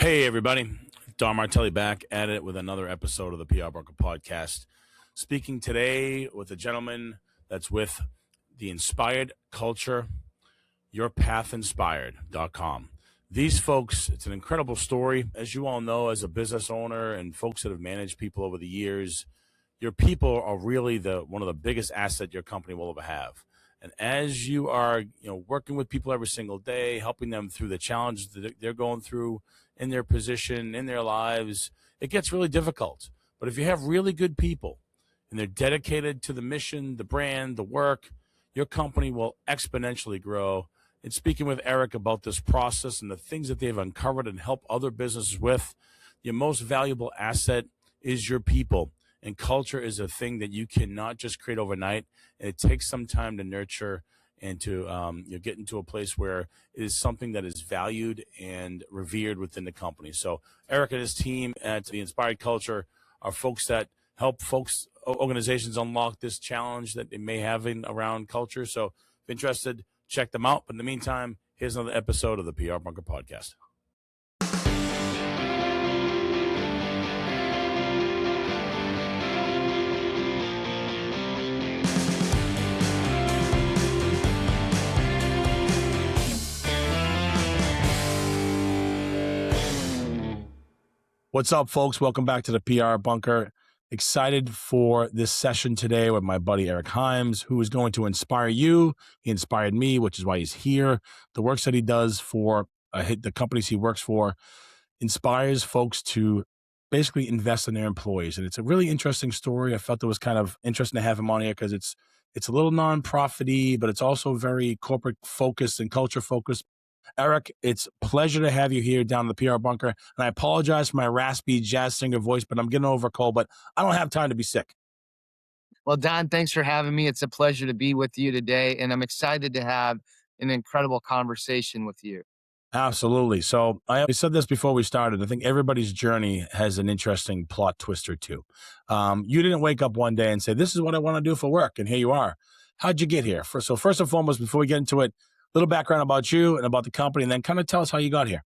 Hey, everybody. Don Martelli back at it with another episode of the PR Broker Podcast. Speaking today with a gentleman that's with the Inspired Culture, yourpathinspired.com. These folks, it's an incredible story. As you all know, as a business owner and folks that have managed people over the years, your people are really one of the biggest assets your company will ever have. And as you are, working with people every single day, helping them through the challenges that they're going through in their position, in their lives, it gets really difficult. But if you have really good people and they're dedicated to the mission, the brand, the work, your company will exponentially grow. And speaking with Eric about this process and the things that they've uncovered and helped other businesses with, your most valuable asset is your people. And culture is a thing that you cannot just create overnight. And it takes some time to nurture and to get into a place where it is something that is valued and revered within the company. So Eric and his team at the Inspired Culture are folks that help organizations unlock this challenge that they may have around culture. So if interested, check them out. But in the meantime, here's another episode of the PR Bunker Podcast. What's up, folks? Welcome back to the PR Bunker. Excited for this session today with my buddy Eric Himes, who is going to inspire you. He inspired me, which is why he's here. The works that he does for the companies he works for inspires folks to basically invest in their employees. And it's a really interesting story. I felt it was kind of interesting to have him on here because it's a little non-profit-y, but it's also very corporate focused and culture focused. Eric, it's a pleasure to have you here down in the PR Bunker. And I apologize for my raspy jazz singer voice, but I'm getting over a cold, but I don't have time to be sick. Well, Don, thanks for having me. It's a pleasure to be with you today, and I'm excited to have an incredible conversation with you. Absolutely. So I said this before we started. I think everybody's journey has an interesting plot twist or two. You didn't wake up one day and say, this is what I want to do for work. And here you are. How'd you get here? So first and foremost, before we get into it, little background about you and about the company, and then kind of tell us how you got here.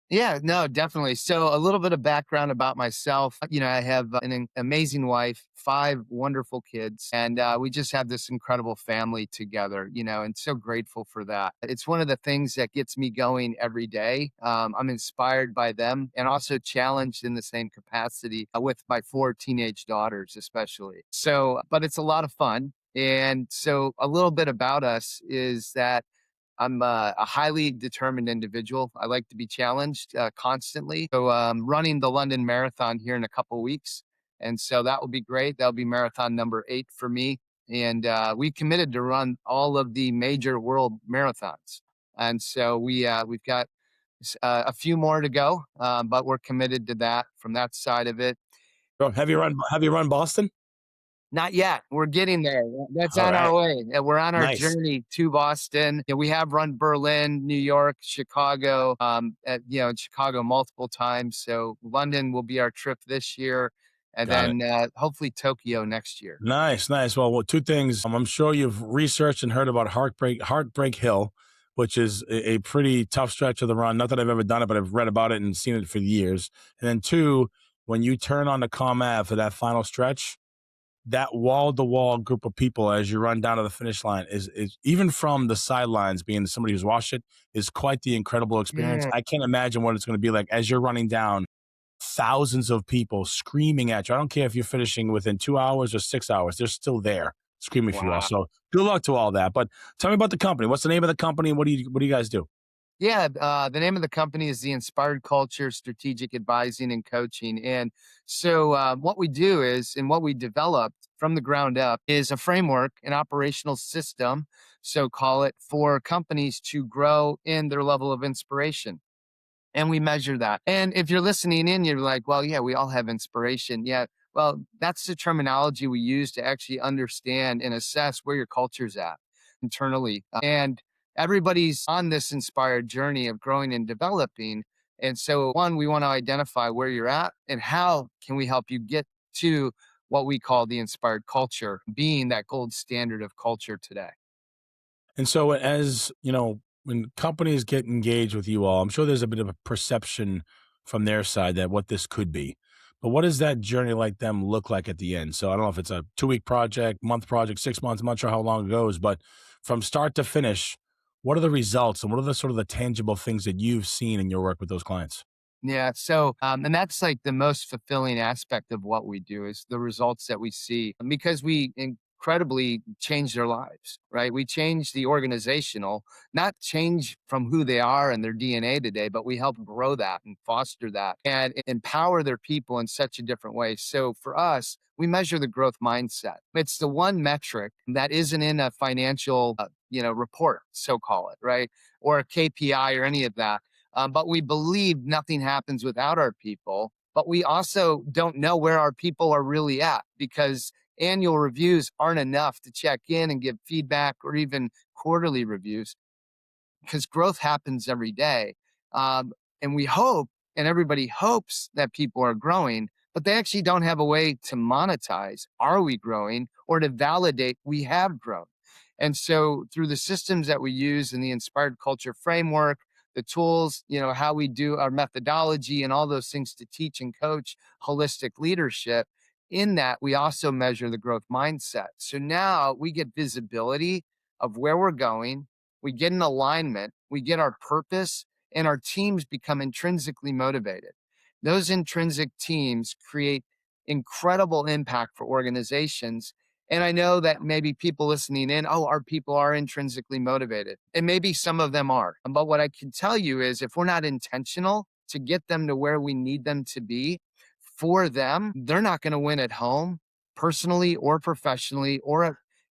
Yeah, no, definitely. So a little bit of background about myself. I have an amazing wife, 5 wonderful kids, and we just have this incredible family together, and so grateful for that. It's one of the things that gets me going every day. I'm inspired by them and also challenged in the same capacity with my 4 teenage daughters, especially. So, but it's a lot of fun. And so a little bit about us is that I'm a highly determined individual. I like to be challenged constantly. So running the London Marathon here in a couple of weeks. And so that will be great. That'll be marathon number 8 for me. And we committed to run all of the major world marathons. And so we've got a few more to go, but we're committed to that from that side of it. So have you run Boston? Not yet. We're getting there. That's All on right. our way. We're on our Nice. journey to Boston. We have run Berlin, New York, Chicago, in Chicago multiple times. So London will be our trip this year. And Got then hopefully Tokyo next year. Nice. Well, 2 things. I'm sure you've researched and heard about Heartbreak Hill, which is a pretty tough stretch of the run. Not that I've ever done it, but I've read about it and seen it for years. And then 2, when you turn on the Comm Ave for that final stretch, that wall-to-wall group of people as you run down to the finish line is even from the sidelines, being somebody who's watched it, is quite the incredible experience. Yeah. I can't imagine what it's going to be like as you're running down, thousands of people screaming at you. I don't care if you're finishing within 2 hours or 6 hours, they're still there screaming for you all. So good luck to all that. But tell me about the company. What's the name of the company? What do you guys do? Yeah, the name of the company is the Inspired Culture Strategic Advising and Coaching. And so what we do is, and what we developed from the ground up is a framework, an operational system, so call it, for companies to grow in their level of inspiration. And we measure that. And if you're listening in, you're like, well, yeah, we all have inspiration. Yeah, well, that's the terminology we use to actually understand and assess where your culture's at internally. And everybody's on this inspired journey of growing and developing. And so, one, we want to identify where you're at and how can we help you get to what we call the inspired culture, being that gold standard of culture today. And so as, when companies get engaged with you all, I'm sure there's a bit of a perception from their side that what this could be. But what does that journey like them look like at the end? So I don't know if it's a 2 week project, month project, 6 months. I'm not sure how long it goes, but from start to finish, what are the results and what are the sort of the tangible things that you've seen in your work with those clients? Yeah. So, and that's like the most fulfilling aspect of what we do is the results that we see because we incredibly change their lives, right? We change the organizational, not change from who they are and their DNA today, but we help grow that and foster that and empower their people in such a different way. So for us, we measure the growth mindset. It's the one metric that isn't in a financial, report, so call it, right? Or a KPI or any of that, but we believe nothing happens without our people. But we also don't know where our people are really at because annual reviews aren't enough to check in and give feedback or even quarterly reviews because growth happens every day. Um, and we hope, and everybody hopes that people are growing, but they actually don't have a way to monetize. Are we growing or to validate we have grown? And so through the systems that we use in the inspired culture framework, the tools, how we do our methodology and all those things to teach and coach holistic leadership, in that we also measure the growth mindset. So now we get visibility of where we're going, we get an alignment, we get our purpose, and our teams become intrinsically motivated. Those intrinsic teams create incredible impact for organizations. And I know that maybe people listening in, oh, our people are intrinsically motivated. And maybe some of them are. But what I can tell you is if we're not intentional to get them to where we need them to be for them, they're not going to win at home, personally or professionally,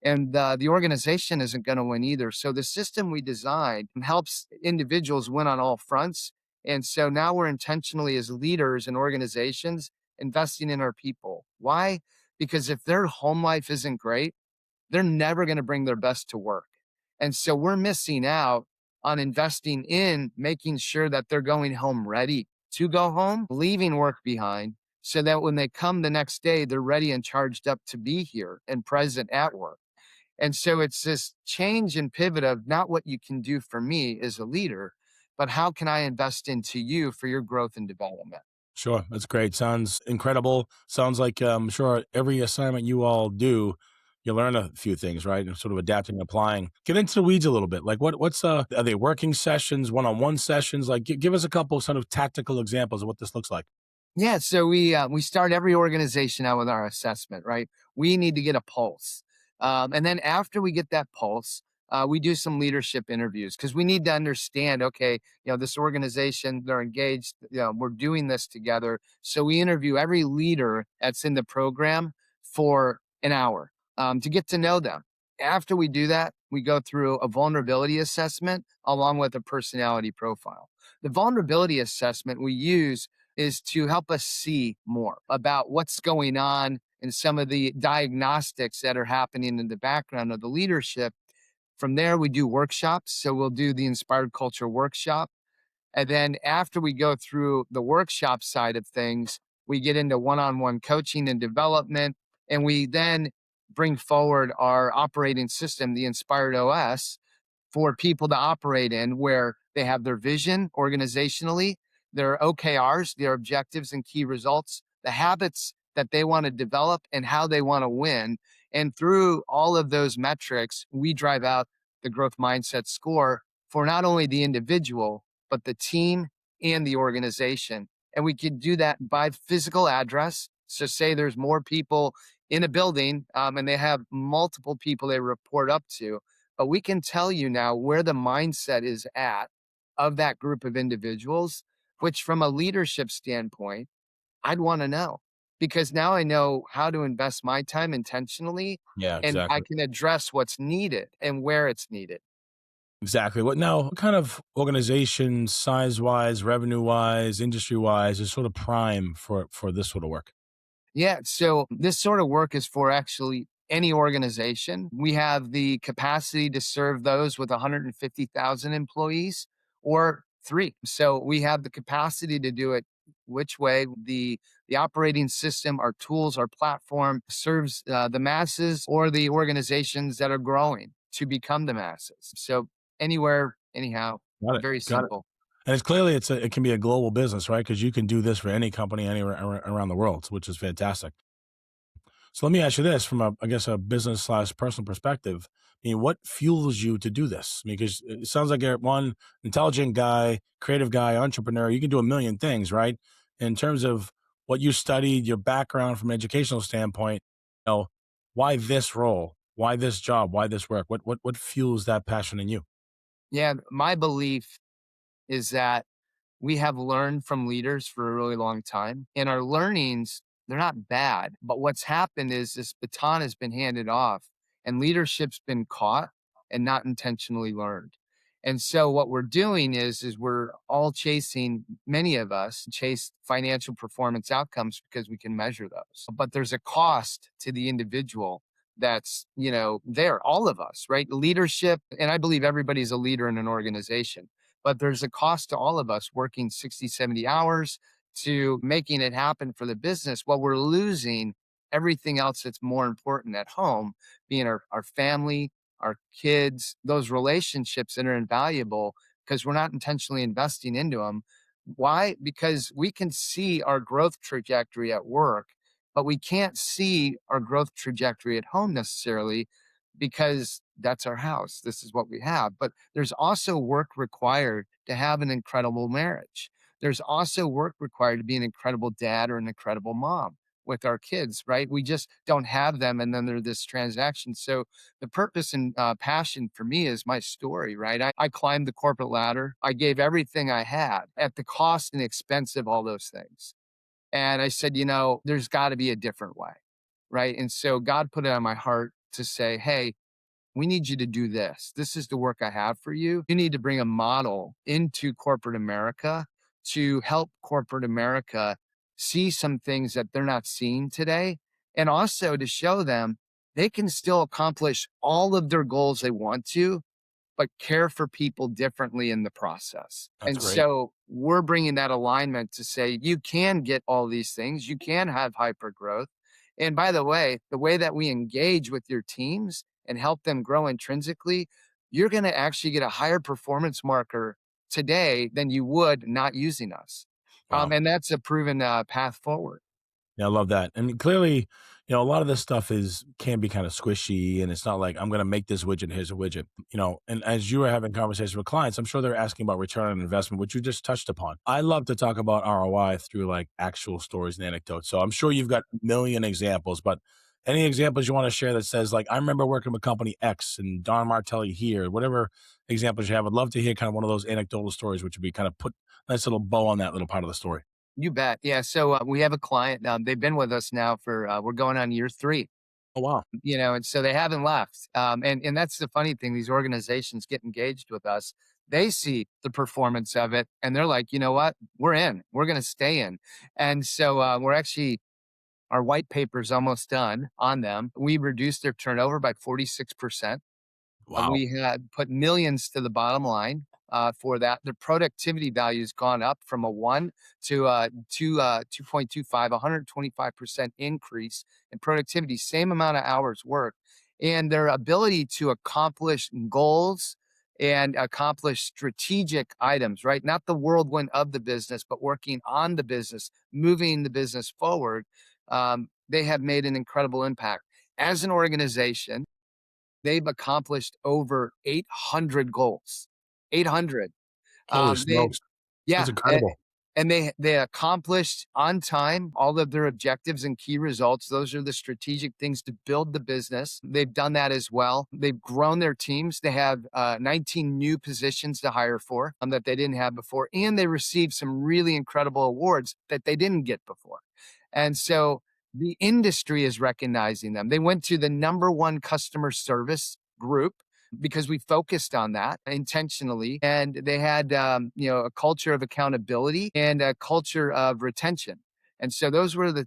and the organization isn't going to win either. So the system we designed helps individuals win on all fronts. And so now we're intentionally as leaders and organizations investing in our people. Why? Because if their home life isn't great, they're never going to bring their best to work. And so we're missing out on investing in making sure that they're going home ready to go home, leaving work behind so that when they come the next day, they're ready and charged up to be here and present at work. And so it's this change and pivot of not what you can do for me as a leader, but how can I invest into you for your growth and development? Sure, that's great. Sounds incredible. Sounds like I'm sure every assignment you all do, you learn a few things, right? And sort of adapting and applying. Get into the weeds a little bit. Like what's are they working sessions, one-on-one sessions? Like give us a couple sort of tactical examples of what this looks like. Yeah, so we start every organization out with our assessment, right? We need to get a pulse, and then after we get that pulse, we do some leadership interviews because we need to understand. Okay, this organization they're engaged. We're doing this together, so we interview every leader that's in the program for an hour to get to know them. After we do that, we go through a vulnerability assessment along with a personality profile. The vulnerability assessment we use is to help us see more about what's going on and some of the diagnostics that are happening in the background of the leadership. From there, we do workshops. So we'll do the Inspired Culture workshop. And then after we go through the workshop side of things, we get into one on one coaching and development. And we then bring forward our operating system, the Inspired OS, for people to operate in where they have their vision organizationally, their OKRs, their objectives and key results, the habits that they want to develop and how they want to win. And through all of those metrics, we drive out the growth mindset score for not only the individual, but the team and the organization. And we could do that by physical address. So, say there's more people in a building and they have multiple people they report up to, but we can tell you now where the mindset is at of that group of individuals, which from a leadership standpoint, I'd want to know because now I know how to invest my time intentionally Yeah, and I exactly. can address what's needed and where it's needed. Exactly. What kind of organization, size wise, revenue wise, industry wise, is sort of prime for this sort of work? Yeah. So this sort of work is for actually any organization. We have the capacity to serve those with 150,000 employees or three. So we have the capacity to do it which way the operating system, our tools, our platform serves the masses or the organizations that are growing to become the masses. So anywhere, anyhow, Got it. very Got it. simple. And it's clearly it can be a global business, right? Because you can do this for any company anywhere around the world, which is fantastic. So let me ask you this from a, I guess, a business slash personal perspective. I mean, what fuels you to do this? I mean, because it sounds like you're one intelligent guy, creative guy, entrepreneur. You can do a million things, right? In terms of what you studied, your background from an educational standpoint, you know, why this role? Why this job? Why this work? What fuels that passion in you? Yeah, my belief is that we have learned from leaders for a really long time, and our learnings, they're not bad. But what's happened is this baton has been handed off, and leadership's been caught and not intentionally learned. And so what we're doing is we're all chasing, many of us chase financial performance outcomes because we can measure those. But there's a cost to the individual that's, there, all of us, right? Leadership, and I believe everybody's a leader in an organization, but there's a cost to all of us working 60, 70 hours to making it happen for the business while we're losing everything else that's more important at home, being our family, our kids, those relationships that are invaluable because we're not intentionally investing into them. Why? Because we can see our growth trajectory at work, but we can't see our growth trajectory at home necessarily because that's our house. This is what we have. But there's also work required to have an incredible marriage. There's also work required to be an incredible dad or an incredible mom with our kids, right? We just don't have them. And then there's this transaction. So the purpose and passion for me is my story, right? I climbed the corporate ladder. I gave everything I had at the cost and expense of all those things. And I said, there's got to be a different way, right? And so God put it on my heart to say, hey, we need you to do this. This is the work I have for you. You need to bring a model into corporate America to help corporate America see some things that they're not seeing today. And also to show them they can still accomplish all of their goals they want to, but care for people differently in the process. That's And great. so we're bringing that alignment to say you can get all these things, you can have hyper growth. And by the way that we engage with your teams and help them grow intrinsically, you're going to actually get a higher performance marker today than you would not using us. Wow. And that's a proven path forward. Yeah, I love that. And clearly, a lot of this stuff can be kind of squishy, and it's not like I'm going to make this widget. Here's a widget, And as you are having conversations with clients, I'm sure they're asking about return on investment, which you just touched upon. I love to talk about ROI through like actual stories and anecdotes. So I'm sure you've got a million examples, but any examples you want to share that says like I remember working with company X and Don Martelli here, whatever examples you have, I'd love to hear kind of one of those anecdotal stories, which would be kind of put a nice little bow on that little part of the story. You bet. Yeah. So we have a client. They've been with us now for, we're going on year three. Oh wow, And so they haven't left. And that's the funny thing. These organizations get engaged with us. They see the performance of it, and they're like, you know what? We're in. We're going to stay in. And so we're actually our white paper's almost done on them. We reduced their turnover by 46%. wow, We had put millions to the bottom line for that. The productivity value has gone up from a 1 to 2.25, 125% increase in productivity, same amount of hours worked. And their ability to accomplish goals and accomplish strategic items, right? Not the whirlwind of the business, but working on the business, moving the business forward. They have made an incredible impact. As an organization, they've accomplished over 800 goals. 800. holy They smokes, that's yeah, incredible. and they accomplished on time all of their objectives and key results. Those are the strategic things to build the business. They've done that as well. They've grown their teams. They have 19 new positions to hire for that they didn't have before, and they received some really incredible awards that they didn't get before. And so the industry is recognizing them. They went to the number one customer service group because we focused on that intentionally, and they had a culture of accountability and a culture of retention. And so those were the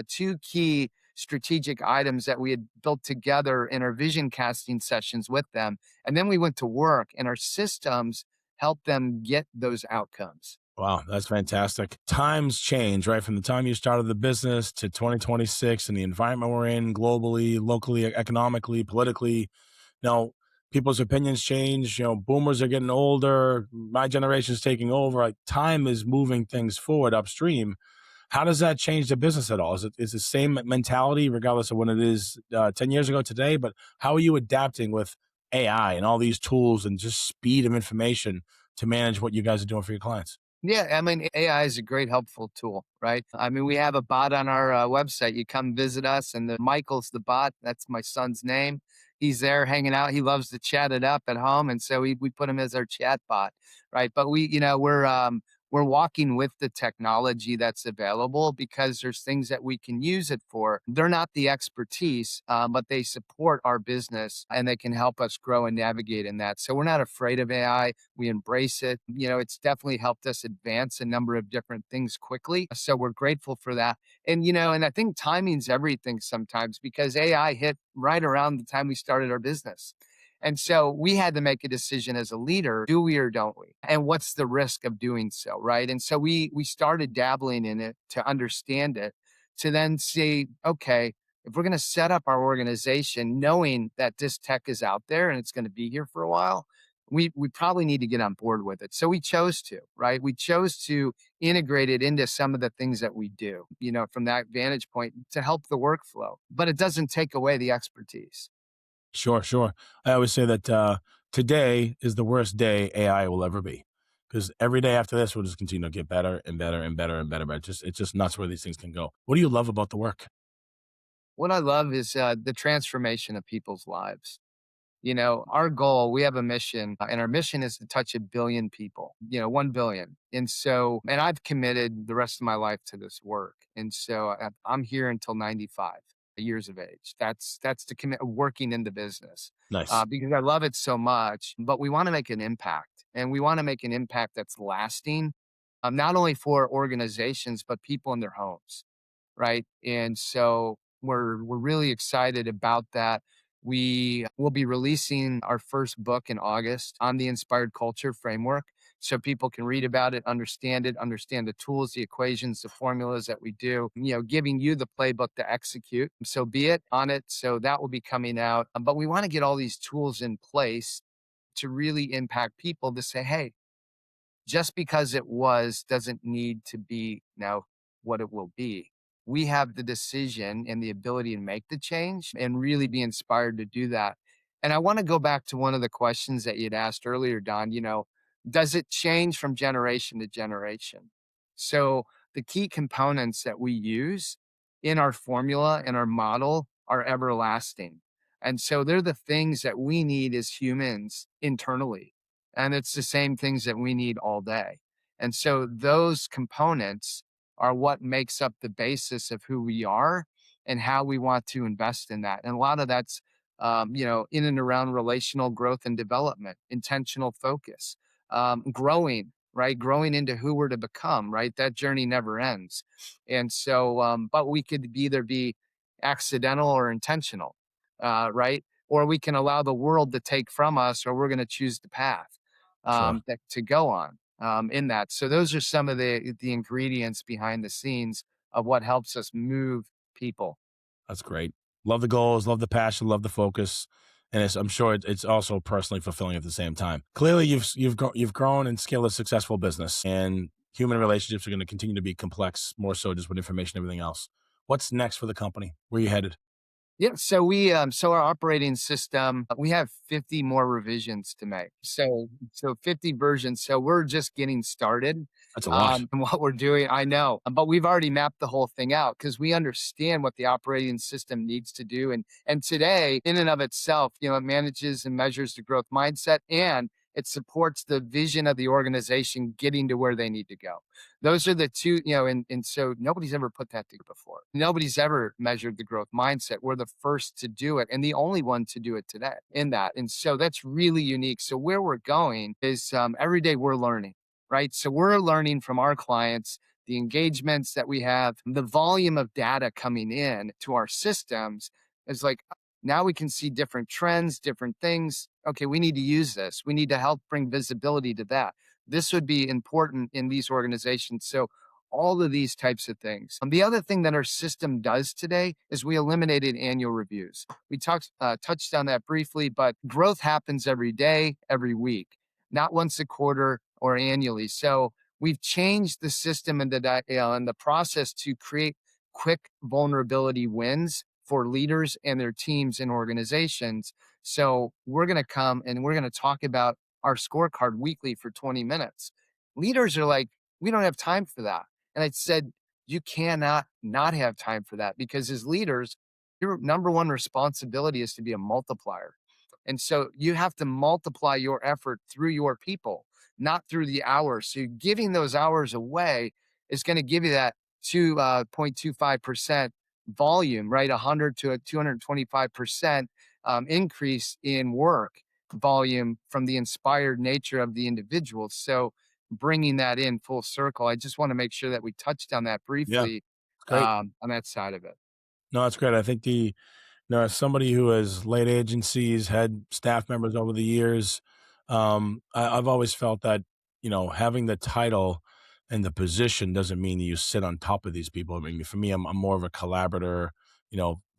two key strategic items that we had built together in our vision casting sessions with them. And then we went to work, and our systems helped them get those outcomes. Wow, that's fantastic. Times change, right? From the time you started the business to 2026 and the environment we're in globally, locally, economically, politically. Now, people's opinions change. Boomers are getting older. My generation's taking over. Like time is moving things forward upstream. How does that change the business at all? Is the same mentality regardless of when it is 10 years ago today? But how are you adapting with AI and all these tools and just speed of information to manage what you guys are doing for your clients? Yeah, I mean, AI is a great helpful tool, right? I mean, we have a bot on our website. You come visit us, and Michael's the bot. That's my son's name. He's there hanging out. He loves to chat it up at home, and so we put him as our chat bot, right? But we're walking with the technology that's available because there's things that we can use it for. They're not the expertise, but they support our business and they can help us grow and navigate in that. So we're not afraid of AI. We embrace it. It's definitely helped us advance a number of different things quickly. So we're grateful for that. And I think timing's everything sometimes because AI hit right around the time we started our business. And so we had to make a decision as a leader, do we or don't we? And what's the risk of doing so, right? And so we started dabbling in it to understand it, to then say, okay, if we're going to set up our organization knowing that this tech is out there and it's going to be here for a while, we probably need to get on board with it. So we chose to, right? We chose to integrate it into some of the things that we do, from that vantage point to help the workflow, but it doesn't take away the expertise. Sure, sure. I always say that today is the worst day AI will ever be, because every day after this will just continue to get better and better and better and better. But it's just nuts where these things can go. What do you love about the work? What I love is the transformation of people's lives. Our goal, we have a mission, and our mission is to touch a billion people, 1 billion. And I've committed the rest of my life to this work. And so I'm here until 95 years of age. That's the commit working in the business Nice, because I love it so much, but we want to make an impact and we want to make an impact that's lasting, not only for organizations, but people in their homes. Right. And so we're really excited about that. We will be releasing our first book in August on the inspired culture framework. So people can read about it, understand the tools, the equations, the formulas that we do, giving you the playbook to execute. So be it on it. So that will be coming out. But we want to get all these tools in place to really impact people to say, hey, just because it was doesn't need to be now what it will be. We have the decision and the ability to make the change and really be inspired to do that. And I want to go back to one of the questions that you'd asked earlier, Don. Does it change from generation to generation? So the key components that we use in our formula and our model are everlasting. And so they're the things that we need as humans internally, and it's the same things that we need all day. And so those components are what makes up the basis of who we are and how we want to invest in that. And a lot of that's, in and around relational growth and development, intentional focus, growing, right? Growing into who we're to become, right? That journey never ends. And so, but we could either be accidental or intentional, right? Or we can allow the world to take from us, or we're going to choose the path sure. to go on in that. So those are some of the ingredients behind the scenes of what helps us move people. That's great. Love the goals, love the passion, love the focus, and I'm sure it's also personally fulfilling at the same time. Clearly, you've grown and scaled a successful business, and human relationships are going to continue to be complex, more so just with information and everything else. What's next for the company? Where are you headed? Yeah, so our operating system, we have 50 more revisions to make. So 50 versions. So we're just getting started That's a lot. and what we're doing. I know, but we've already mapped the whole thing out because we understand what the operating system needs to do. And today, in and of itself, it manages and measures the growth mindset and it supports the vision of the organization getting to where they need to go. Those are the two, and so nobody's ever put that together before. Nobody's ever measured the growth mindset. We're the first to do it and the only one to do it today in that. And so that's really unique. So where we're going is every day we're learning, right? So we're learning from our clients, the engagements that we have, the volume of data coming in to our systems is like, now we can see different trends, different things. Okay, we need to use this. We need to help bring visibility to that. This would be important in these organizations. So all of these types of things. The other thing that our system does today is we eliminated annual reviews. We touched on that briefly, but growth happens every day, every week, not once a quarter or annually. So we've changed the system and and the process to create quick vulnerability wins for leaders and their teams and organizations. So we're going to come and we're going to talk about our scorecard weekly for 20 minutes. Leaders are like, we don't have time for that. And I said, you cannot not have time for that, because as leaders, your number one responsibility is to be a multiplier. And so you have to multiply your effort through your people, not through the hours. So giving those hours away is going to give you that 2.25% volume, right? 100 to a 225% increase in work volume from the inspired nature of the individual. So bringing that in full circle, I just want to make sure that we touched on that Yeah, briefly great. on that side of it. No, that's great. I think as somebody who has led agencies, had staff members over the years, I've always felt that, having the title and the position doesn't mean you sit on top of these people. I mean, for me, I'm more of a collaborator,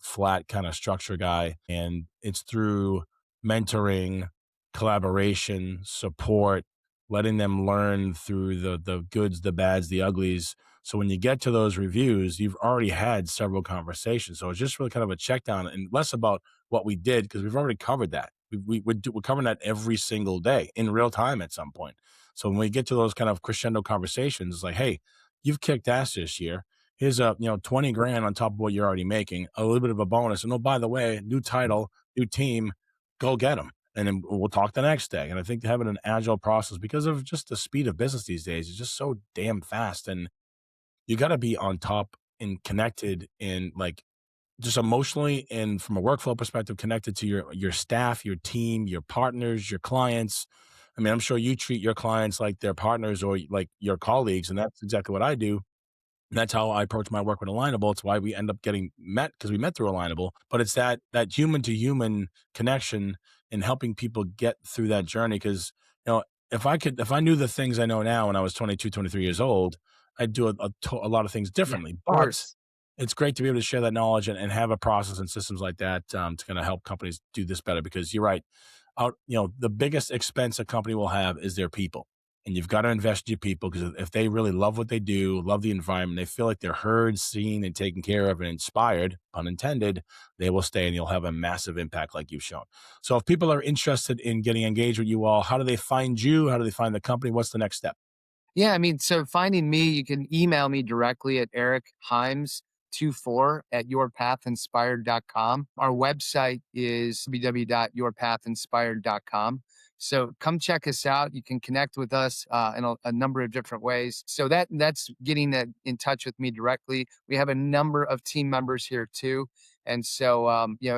flat kind of structure guy. And it's through mentoring, collaboration, support, letting them learn through the goods, the bads, the uglies. So when you get to those reviews, you've already had several conversations. So it's just really kind of a check down and less about what we did, because we've already covered that. We're covering that every single day in real time at some point. So when we get to those kind of crescendo conversations, it's like, hey, you've kicked ass this year. Here's 20 grand on top of what you're already making, a little bit of a bonus. And oh, by the way, new title, new team, go get them. And then we'll talk the next day. And I think having an agile process, because of just the speed of business these days, is just so damn fast. And you got to be on top and connected, and like just emotionally and from a workflow perspective, connected to your staff, your team, your partners, your clients. I mean, I'm sure you treat your clients like their partners or like your colleagues, and that's exactly what I do. And that's how I approach my work with Alignable. It's why we end up getting met, because we met through Alignable. But it's that human to human connection and helping people get through that journey. Because if I knew the things I know now when I was 22, 23 years old, I'd do a lot of things Yeah, differently. of But course. it's great to be able to share that knowledge and have a process and systems like that to kind of help companies do this better. Because you're right, the biggest expense a company will have is their people. And you've got to invest in your people, because if they really love what they do, love the environment, they feel like they're heard, seen, and taken care of and inspired, pun intended, they will stay and you'll have a massive impact like you've shown. So if people are interested in getting engaged with you all, how do they find you? How do they find the company? What's the next step? Yeah, I mean, so finding me, you can email me directly at erichimes24@yourpathinspired.com. Our website is www.yourpathinspired.com. So come check us out. You can connect with us in a number of different ways. So that's getting that in touch with me directly. We have a number of team members here too. And so,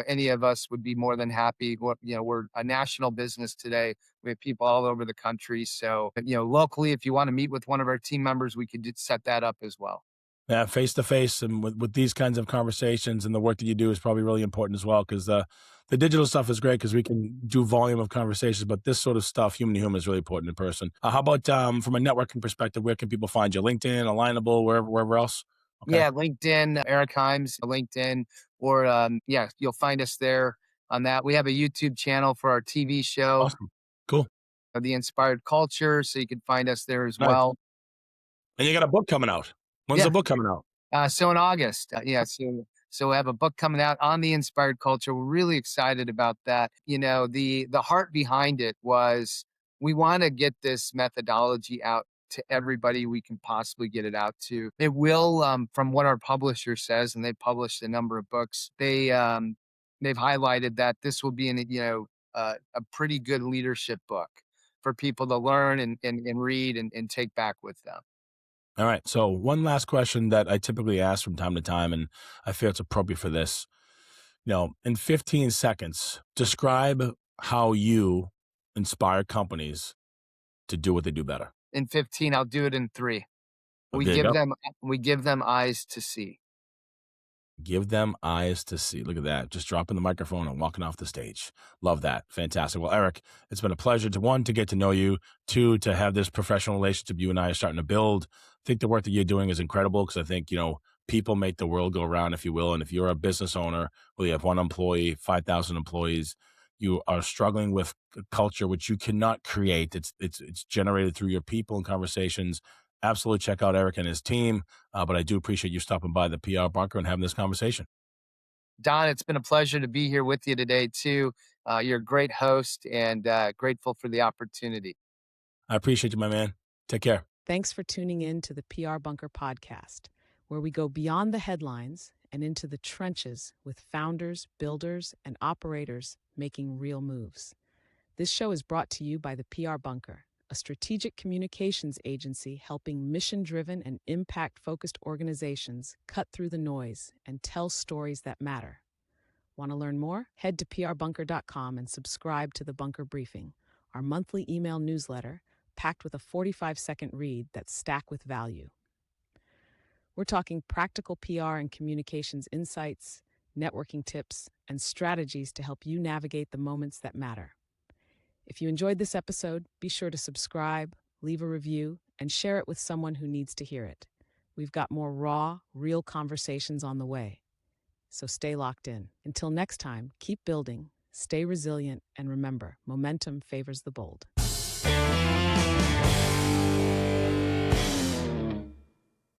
any of us would be more than happy. We're a national business today. We have people all over the country. So, locally, if you want to meet with one of our team members, we could set that up as well. Yeah, face to face, and with these kinds of conversations and the work that you do is probably really important as well. Because the digital stuff is great because we can do volume of conversations, but this sort of stuff, human to human, is really important in person. How about from a networking perspective? Where can people find you? LinkedIn, Alignable, wherever else? Okay, Yeah, LinkedIn, Eric Himes, LinkedIn, or yeah, you'll find us there on that. We have a YouTube channel for our TV show, awesome, cool, The Inspired Culture, so you can find us there as nice. well. And you got a book coming out. When's Yeah, the book coming out? so in August, yeah, so we have a book coming out on the inspired culture. We're really excited about that. The heart behind it was we want to get this methodology out to everybody we can possibly get it out to. It will, from what our publisher says, and they published a number of books. They've highlighted that this will be a pretty good leadership book for people to learn and read and take back with them. All right. So one last question that I typically ask from time to time, and I feel it's appropriate for this. In 15 seconds, describe how you inspire companies to do what they do better. In 15, I'll do it in 3. Oh, We there you give go. them we give them eyes to see. Give them eyes to see. Look at that. Just dropping the microphone and walking off the stage. Love that. Fantastic. Well, Eric, it's been a pleasure to get to know you, two, to have this professional relationship you and I are starting to build. think the work that you're doing is incredible because I think, people make the world go round, if you will. And if you're a business owner, whether you have one employee, 5,000 employees, you are struggling with a culture which you cannot create. It's generated through your people and conversations. Absolutely check out Eric and his team. But I do appreciate you stopping by the PR bunker and having this conversation. Don, it's been a pleasure to be here with you today, too. You're a great host and grateful for the opportunity. I appreciate you, my man. Take care. Thanks for tuning in to the PR Bunker podcast, where we go beyond the headlines and into the trenches with founders, builders, and operators making real moves. This show is brought to you by the PR Bunker, a strategic communications agency helping mission-driven and impact-focused organizations cut through the noise and tell stories that matter. Want to learn more? Head to prbunker.com and subscribe to the Bunker Briefing, our monthly email newsletter packed with a 45-second read that's stacked with value. We're talking practical PR and communications insights, networking tips, and strategies to help you navigate the moments that matter. If you enjoyed this episode, be sure to subscribe, leave a review, and share it with someone who needs to hear it. We've got more raw, real conversations on the way. So stay locked in. Until next time, keep building, stay resilient, and remember, momentum favors the bold.